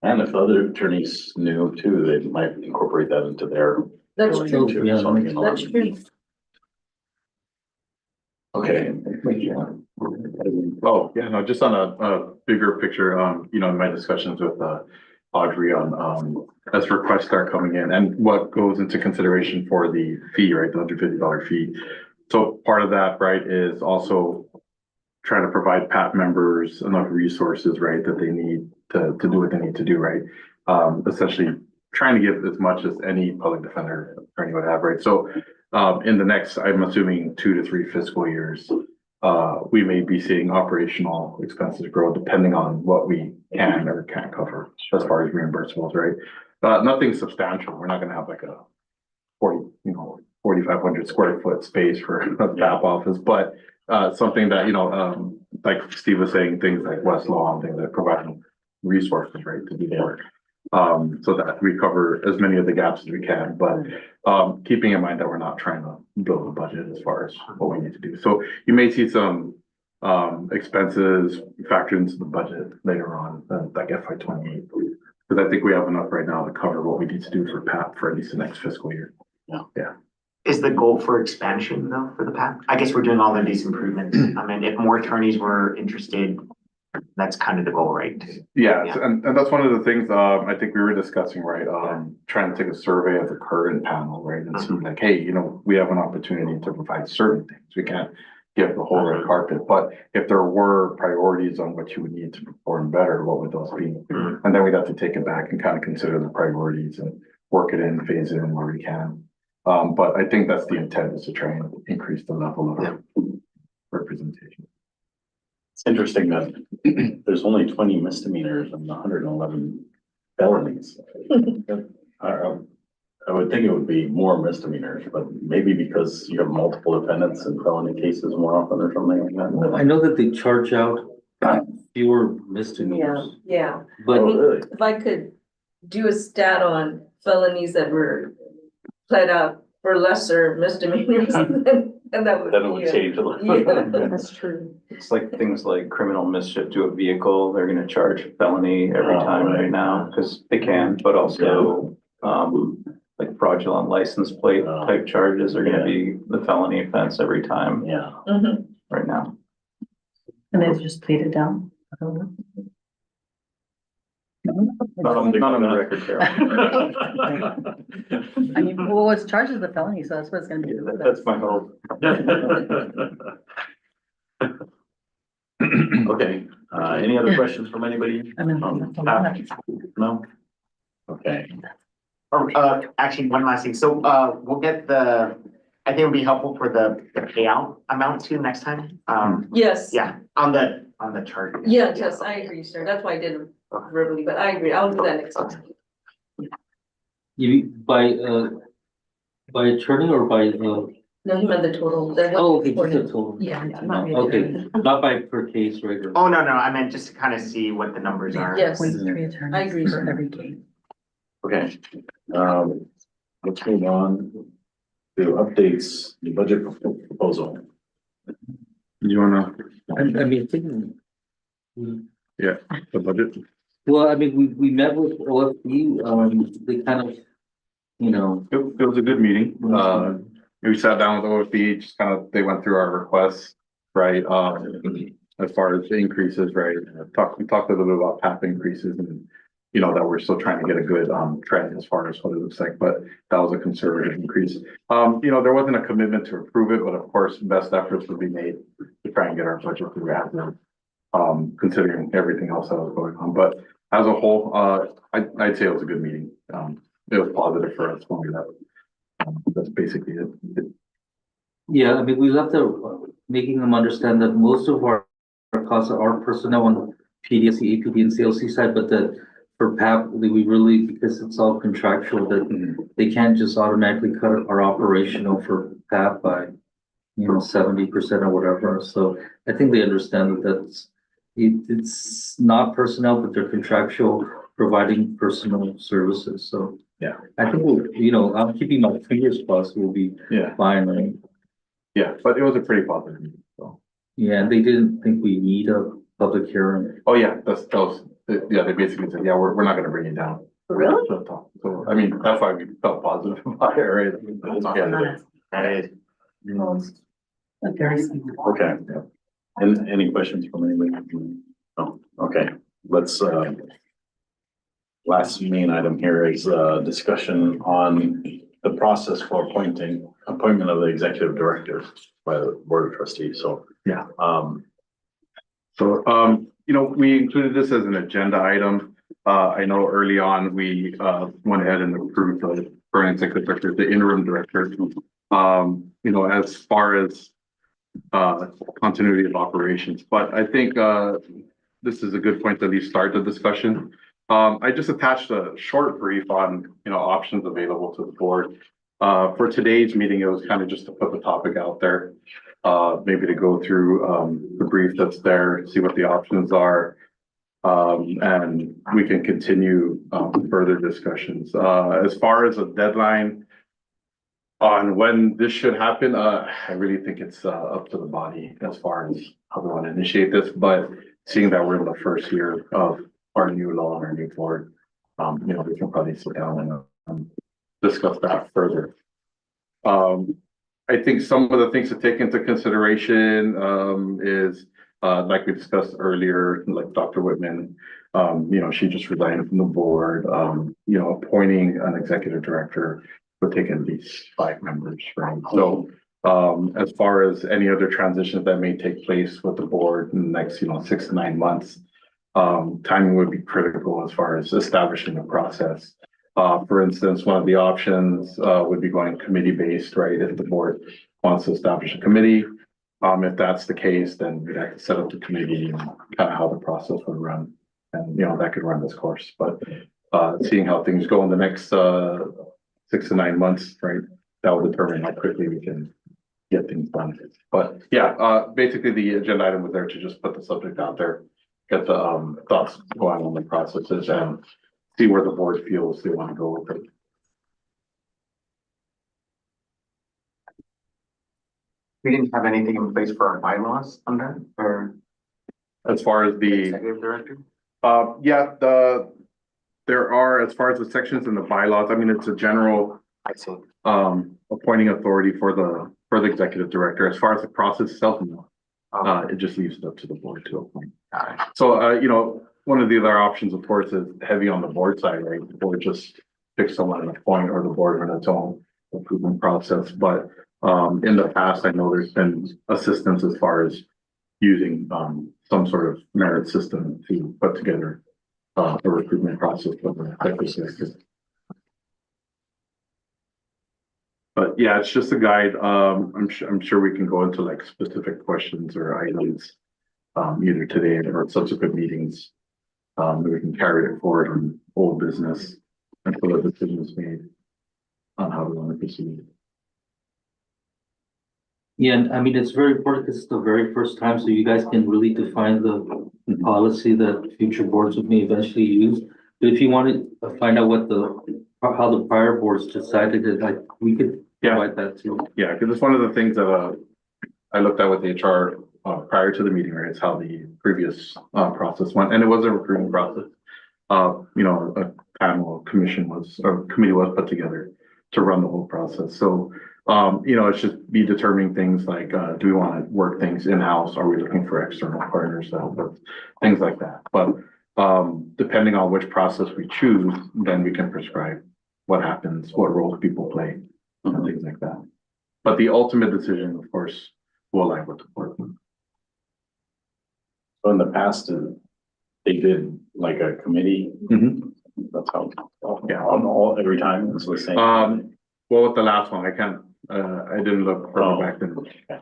And if other attorneys knew too, they might incorporate that into their. That's billing true. too, Yeah. so, That's true. Okay. Oh, yeah, no, just on a bigger picture, in my discussions with Audrey on as requests start coming in and what goes into consideration for the fee, right, the $150 fee. So part of that, right, is also trying to provide PAP members enough resources, right, that they need to do what they need to do, right? Essentially trying to give as much as any public defender attorney would have, right? So in the next, I'm assuming 2 to 3 fiscal years, we may be seeing operational expenses grow depending on what we can or can't cover as far as reimbursables, right? Nothing substantial. We're not gonna have like a 4,500 square foot space for a PAP office, but something that, like Steve was saying, things like West Law and things that provide resources, right, to do the work. So that we cover as many of the gaps as we can, but keeping in mind that we're not trying to build a budget as far as what we need to do. So you may see some expenses factored into the budget later on, like FY28. Because I think we have enough right now to cover what we need to do for PAP for at least the next fiscal year. Yeah. Is the goal for expansion though for the PAC? I guess we're doing all of these improvements. I mean, if more attorneys were interested, that's kind of the goal, right? Yeah, Yeah. and that's one of the things I think we were discussing, right? Trying to take a survey of the current panel, right? And see like, hey, we have an opportunity to provide certain things. We can't give the whole red carpet, but if there were priorities on what you would need to perform better, what would those be? And then we'd have to take it back and kind of consider the priorities and work it in, phase it in where we can. But I think that's the intent, is to try and increase the level of representation. It's interesting that there's only 20 misdemeanors and 111 felonies. I would think it would be more misdemeanors, but maybe because you have multiple defendants and felony cases more often or something like that. I know that they charge out fewer misdemeanors, Yeah. but Oh, really? If I could do a stat on felonies that were pled out for lesser misdemeanors, and that would. Then it would yeah. change a little. Yeah, that's true. It's like things like criminal mischief to a vehicle, they're gonna charge felony every Oh, time right. right now, because they can, but also like fraudulent license plate type charges are gonna be the felony offense every time Yeah. right now. And they just played it down. I don't know. Not on the record, Carol. I mean, well, it's charged as a felony, so that's what it's gonna be. That's my hope. Okay, any other questions from anybody? I mean, No? Okay, Actually, one last thing. So, we'll get I think it'll be helpful for the payout amount too next time. Yes. Yeah, on the chart. Yes, I agree, sir. That's why I did it verbally, but I agree. I'll do that next time. You, by attorney or by, No, he meant the total. oh, okay, just the total. Yeah, not really. Okay, not by per case, right? or- Oh, no, I meant just to kind of see what the numbers are. Yes. Three attorneys I agree, for sir. every case. okay. Let's move on to updates, the budget proposal. You wanna, I mean, thinking. the budget? Well, I mean, we met with OFD, they kind of, you know, It was a good meeting. We sat down with OFD, just kind of, they went through our requests, right? As far as the increases, right? We talked a little bit about PAP increases and, you know, that we're still trying to get a good, trend as far as what it looks like, but that was a conservative increase. You know, there wasn't a commitment to approve it, but of course, best efforts would be made to try and get our budget through admin, considering everything else that was going on. But as a whole, I'd say it was a good meeting. It was positive for us when we left. That's basically it. yeah, I mean, we left making them understand that most of our costs are personnel on the PDSC, APD and CLC side, but that for PAP, we really, because it's all contractual, that they can't just automatically cut our operational for PAP by, 70% or whatever. So I think they understand that it's not personnel, but they're contractual providing personal services. So Yeah. I think I'm keeping my fingers crossed. We'll be Yeah, fine, right? yeah, but it was a pretty positive meeting, so. Yeah, and they didn't think we need a public hearing. Oh, yeah, they basically said, yeah, we're not gonna bring it down. Really? So, I mean, that's why we felt positive about it, right? Right. Very simple. Okay, and any questions from anybody? No, okay, let's, last main item here is, discussion on the process for appointment of the executive director by the board of trustees, so. Yeah. So, We included this as an agenda item. I know early on, we, went ahead and approved the current executive director, the interim director. As far as, continuity of operations, but I think, this is a good point to at least start the discussion. I just attached a short brief on, options available to the board. For today's meeting, it was kind of just to put the topic out there. Maybe to go through, the brief that's there, see what the options are. And we can continue, further discussions. As far as a deadline on when this should happen, I really think it's, up to the body as far as how we want to initiate this, but seeing that we're in the first year of our new law and our new board, we can probably sit down and discuss that further. I think some of the things to take into consideration, is, like we discussed earlier, like Dr. Whitman, she just resigned from the board, appointing an executive director would take at least 5 members, right? So, as far as any other transitions that may take place with the board in the next, 6 to 9 months, timing would be critical as far as establishing the process. For instance, one of the options, would be going committee-based, right? If the board wants to establish a committee. If that's the case, then we'd have to set up the committee and kind of how the process would run. And, that could run this course, but, seeing how things go in the next, 6 to 9 months, right? That will determine how quickly we can get things done. But yeah, basically the agenda item was there to just put the subject out there, get the, thoughts going on the processes and see where the board feels they want to go with it. We didn't have anything in place for our bylaws on that, or As far as the, executive director? yeah, there are, as far as the sections in the bylaws, I mean, it's a general I see. appointing authority for the executive director. As far as the process itself, no. It just leaves it up to the board to appoint. Got it. So, one of the other options, of course, is heavy on the board side, right? The board just picks someone at a point, or the board in its own approval process. But in the past, I know there's been assistance as far as using some sort of merit system to put together a recruitment process for the executive. But yeah, it's just a guide. I'm sure we can go into like specific questions or items either today or subsequent meetings. That we can carry it forward on old business until a decision is made on how we want to proceed. Yeah, and I mean, it's very important. This is the very first time, so you guys can really define the policy that future boards may eventually use. But if you want to find out how the prior boards decided it, like, we could provide that too. Yeah, because it's one of the things that I looked at with HR prior to the meeting, right? It's how the previous process went, and it was a recruiting process. A panel committee was put together to run the whole process. So, it's just be determining things like, do we want to work things in-house? Are we looking for external partners to help us? Things like that. But depending on which process we choose, then we can prescribe what happens, what roles people play, and things like that. But the ultimate decision, of course, will lie with the board. So in the past, they did like a committee. Mhm. That's how, Yeah. on every time it's the same. Well, with the last one, I didn't look further Oh, back than. okay.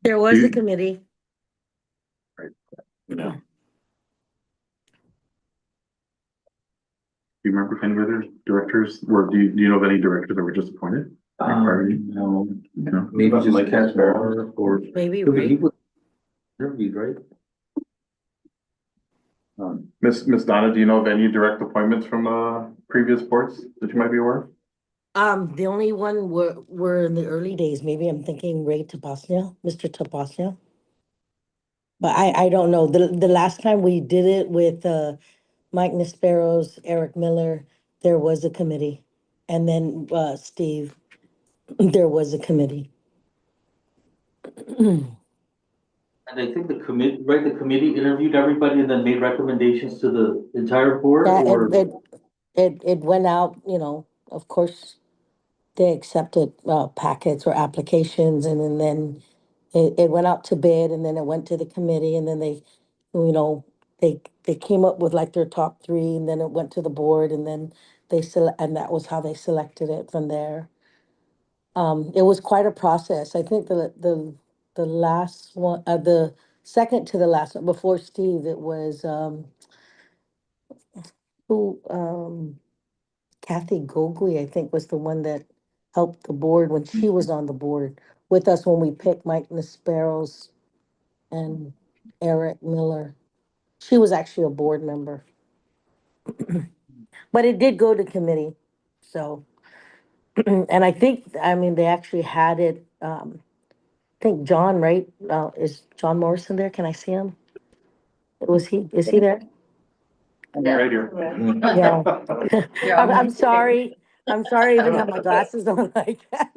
There was a You- committee. Yeah. Do you remember if any other directors do you know of any directors that were just appointed? No, No? maybe just Like Casper or Maybe, he right? was interviewed, right? Miss Donna, do you know of any direct appointments from previous boards that you might be aware of? The only one were in the early days. Maybe I'm thinking Ray Tapasnia, Mr. Tapasnia. But I don't know. The last time we did it with Mike Nisperos, Eric Miller, there was a committee. And then Steve, there was a committee. And I think the committee interviewed everybody and then made recommendations to the entire board, Yeah, or? it went out, of course, they accepted packets or applications, and then it went out to bid, and then it went to the committee, and then they came up with like their top three, and then it went to the board, and then and that was how they selected it from there. It was quite a process. I think the last one, the second to the last one before Steve, it was who Kathy Gogui, I think, was the one that helped the board when she was on the board with us when we picked Mike Nisperos and Eric Miller. She was actually a board member. But it did go to committee, so. And I mean, they actually had it, I think John, right? Is John Morrison there? Can I see him? Is he there? Right here. Yeah. I'm sorry. I'm sorry, I even have my glasses on like that.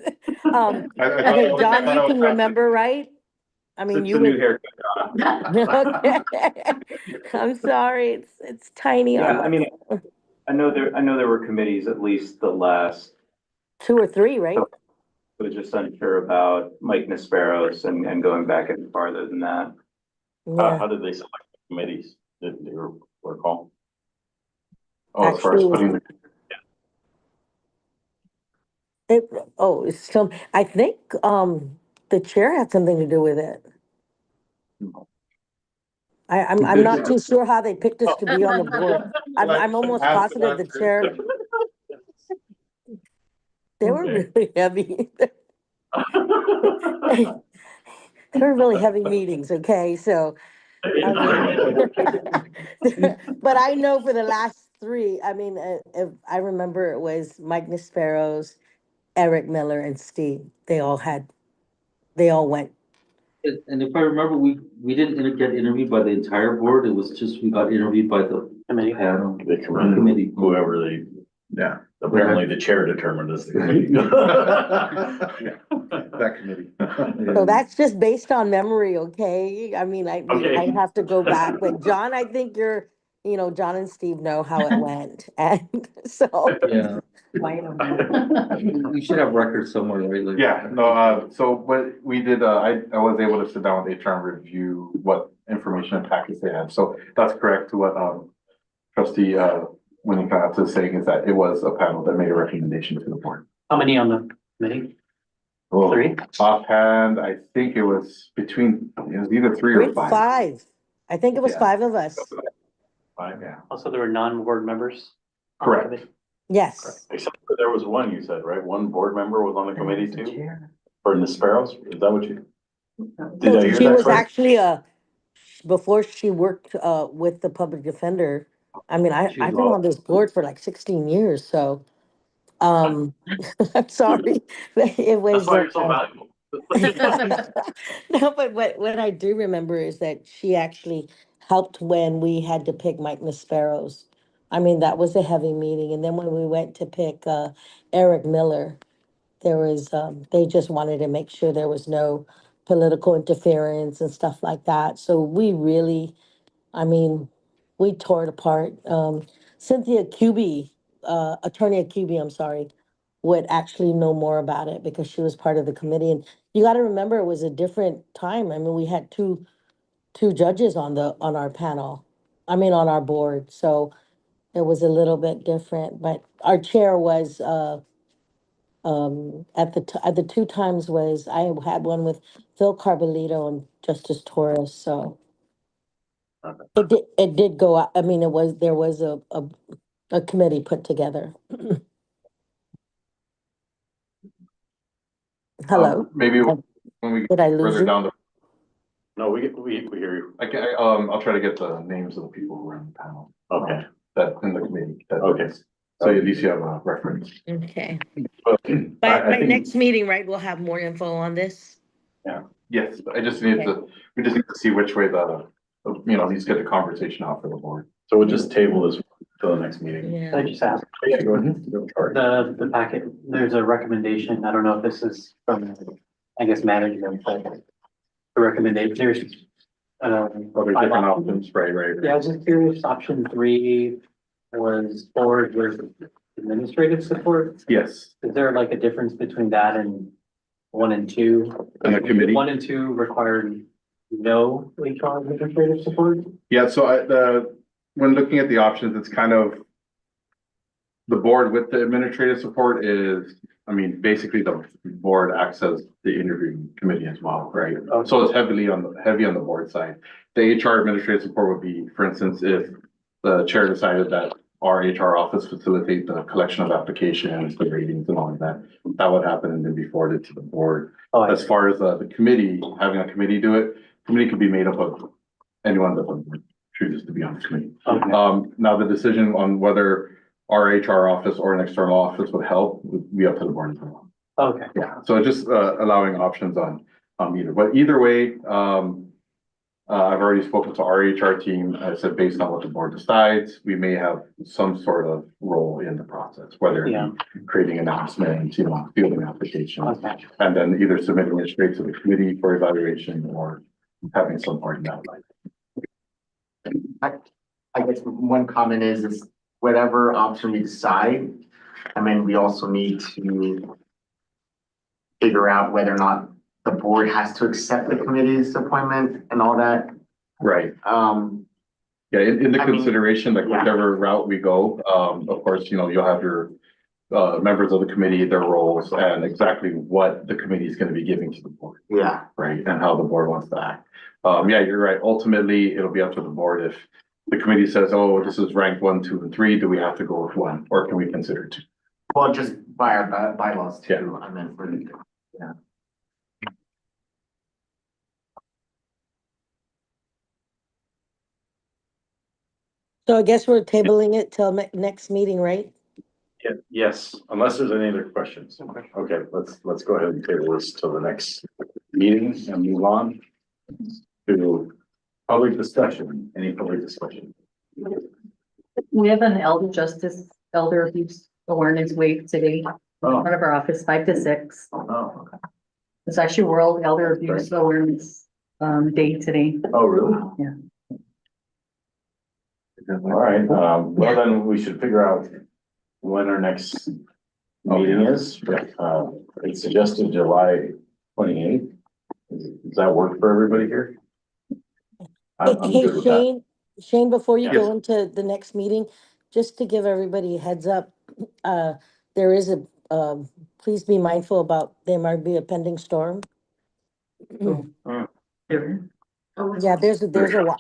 Okay, John, you can remember, right? I mean, It's you a new would. haircut. Okay. I'm sorry, it's tiny Yeah, on I mean, I know there were committees, at least the last, 2 or 3, right? I was just unsure about Mike Nisperos and going back any farther than that. Yeah, How did they select the committees? Did you recall? Oh, as far as actually, putting the, it's still, I think, the chair had something to do with it. I'm not too sure how they picked us to be on the board. I'm almost positive the chair, they were Okay. really heavy. They were really heavy meetings, okay, so, I mean. But I know for the last 3, I mean, if I remember it was Mike Nisperos, Eric Miller, and Steve. They all went. And if I remember, we didn't get interviewed by the entire board. It was just, we got interviewed by the Committee. panel. The Committee. whoever they, Yeah, apparently the chair determined as the committee. that committee. So that's just based on memory, okay? I mean, Okay. I'd have to go back, but John, I think John and Steve know how it went, and so. Yeah, Wait a minute. we should have records somewhere, right? Like- Yeah, no, so what we did, I was able to sit down with HR and review what information and packets they had. So that's correct to what, trustee, Winnicott is saying, is that it was a panel that made a recommendation to the board. How many on the committee? Oh, 3? offhand, I think it was between, it was either 3 or 5. Five. I think it was Yeah. 5 of us. 5, yeah. Also, there were non-board members? on the Correct. committee? Yes. Except for there was one, you said, right? One board member was on the committee too? For the Sparrows? Is that what you? Did I hear She that was correct? actually before she worked with the public defender. I mean, I've been on this board for like 16 years, so I'm sorry. It That's was why you're so valuable. no, but what I do remember is that she actually helped when we had to pick Mike Sparrows. I mean, that was a heavy meeting. And then when we went to pick Eric Miller, there was they just wanted to make sure there was no political interference and stuff like that. So we really, I mean, we tore it apart. Cynthia Cubey, Attorney Cubey, I'm sorry, would actually know more about it because she was part of the committee. And you got to remember, it was a different time. I mean, we had two judges on our panel. I mean, on our board. So it was a little bit different. But our chair was at the 2 times was I had one with Phil Carbolito and Justice Torres. So it did go out. I mean, there was a committee put together. Hello. Maybe when we Did I get lose further you? down the, No, we hear you. I'll try to get the names of the people who were on the panel. Okay. That in the committee. Okay. So at least you have a reference. Okay. But By I think- next meeting, right, we'll have more info on this? Yes, I just need to, we just need to see which way at least get the conversation out for the board. So we'll just table this till the next meeting. Can I Yeah. just ask, Yeah, go ahead. Sorry. the packet, there's a recommendation, I don't know if this is from, I guess, management, but the recommendation, there's Other 5 different options. options, right. Yeah, I was just curious, option 3 was board with administrative support. Yes, Is there like a difference between that and 1 and 2? And the committee? 1 and 2 require no HR administrative support? yeah, so when looking at the options, it's kind of the board with the administrative support is, I mean, basically the board acts as the interviewing committee as well, right? So it's heavy on the board side. The HR administrative support would be, for instance, if the chair decided that our HR office facilitate the collection of applications, the ratings and all of that, that would happen and then be forwarded to the board. Oh, I As far as the committee, having a committee do it, committee could be made up of anyone that chooses to be on the committee. Okay. Now the decision on whether our HR office or an external office would help would be up to the board as well. Okay. Yeah, so just allowing options on either, but either way, I've already spoken to our HR team. I said, based on what the board decides, we may have some sort of role in the process, whether it Yeah. be creating announcements, fielding applications, Okay. and then either submitting it straight to the committee for evaluation or having some part in that. I guess one comment is whatever option we decide, I mean, we also need to figure out whether or not the board has to accept the committee's appointment and all that. Right. Yeah, in the I mean, consideration, like yeah. whichever route we go, of course, you'll have your members of the committee, their roles, and exactly what the committee is going to be giving to the board, Yeah, right? And how the board wants to act. Yeah, you're right. Ultimately, it'll be up to the board. If the committee says, oh, this is ranked 1, 2, and 3, do we have to go with 1, or can we consider 2? well, just by our bylaws too, Yeah. I mean, yeah. So I guess we're tabling it till next meeting, right? Yeah, yes, unless there's any other questions. Okay, let's go ahead and table this till the next meeting and move on. to public discussion, any public discussion? We have an elder abuse awareness week today, in Oh, front of our office, 5 to 6. oh, okay. It's actually World Elder Abuse Awareness Day today. Oh, really? Yeah. All right, well, then we should figure out when our next meeting is. It's suggested July 28th. Does that work for everybody here? I'm Hey, good with that. Shane, before you go Yes. into the next meeting, just to give everybody a heads up, there is please be mindful about, there might be a pending storm. Yeah,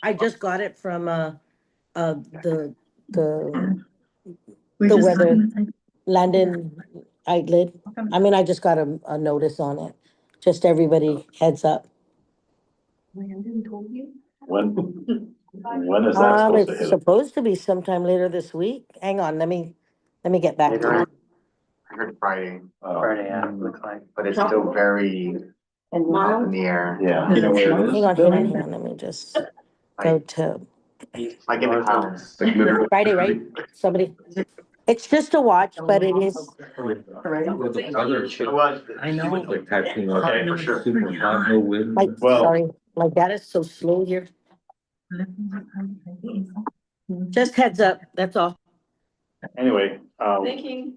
I just got it from, the, the weather, Landon Eitlid. I mean, I just got a notice on it. Just everybody heads up. Landon told you? When is that supposed to It's hit? supposed to be sometime later this week. Hang on, let me get back to Later, you. I heard Friday, Friday, yeah, looks like. but it's still very And up in the air. Yeah. You know where it is? Hang on, let me just go to Like in the clouds. Like literally. Friday, right? Somebody, it's just a watch, but it is, Well, the other shit, I know. like typing up. Okay, for sure. Super hot, no wind. Well- sorry, my data's so slow here. Just heads up, that's all. Anyway, Thinking.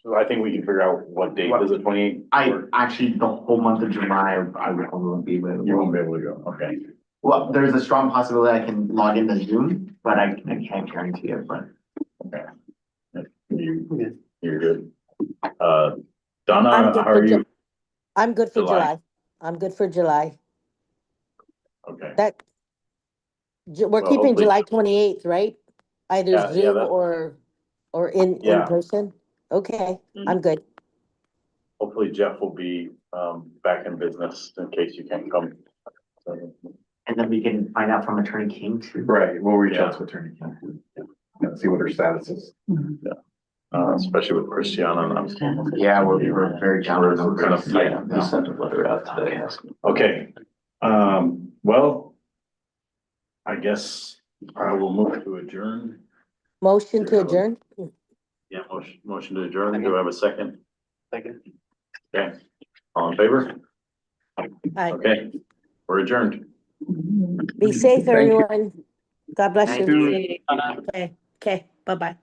so I think we can figure out what date is the 28th. I actually, the whole month of July, I won't be able. You won't be able to go, okay. Well, there's a strong possibility I can log in to Zoom, but I can't guarantee it, but. You're good. Donna, I'm good how are you? I'm good for July. July. I'm good for July. Okay, That, we're Well, keeping hopefully- July 28th, right? Either Yeah, Zoom that- or in Yeah. person? Okay, I'm good. hopefully Jeff will be, back in business in case you can't come. So, And then we can find out from Attorney King too. Right, we'll reach out Yeah. to Attorney King. And see what her status is. especially with Christiana now. Yeah, we're very down. We're kind of tight Yeah, now. we sent a letter out today asking. Okay, well, I guess I will move to adjourn. Motion to adjourn? Yeah, motion to adjourn. Do I have a second? Second. Okay, all in favor? Aye. Okay, we're adjourned. Be safe, Thank you. everyone. God bless Thank you. you. Okay, bye-bye.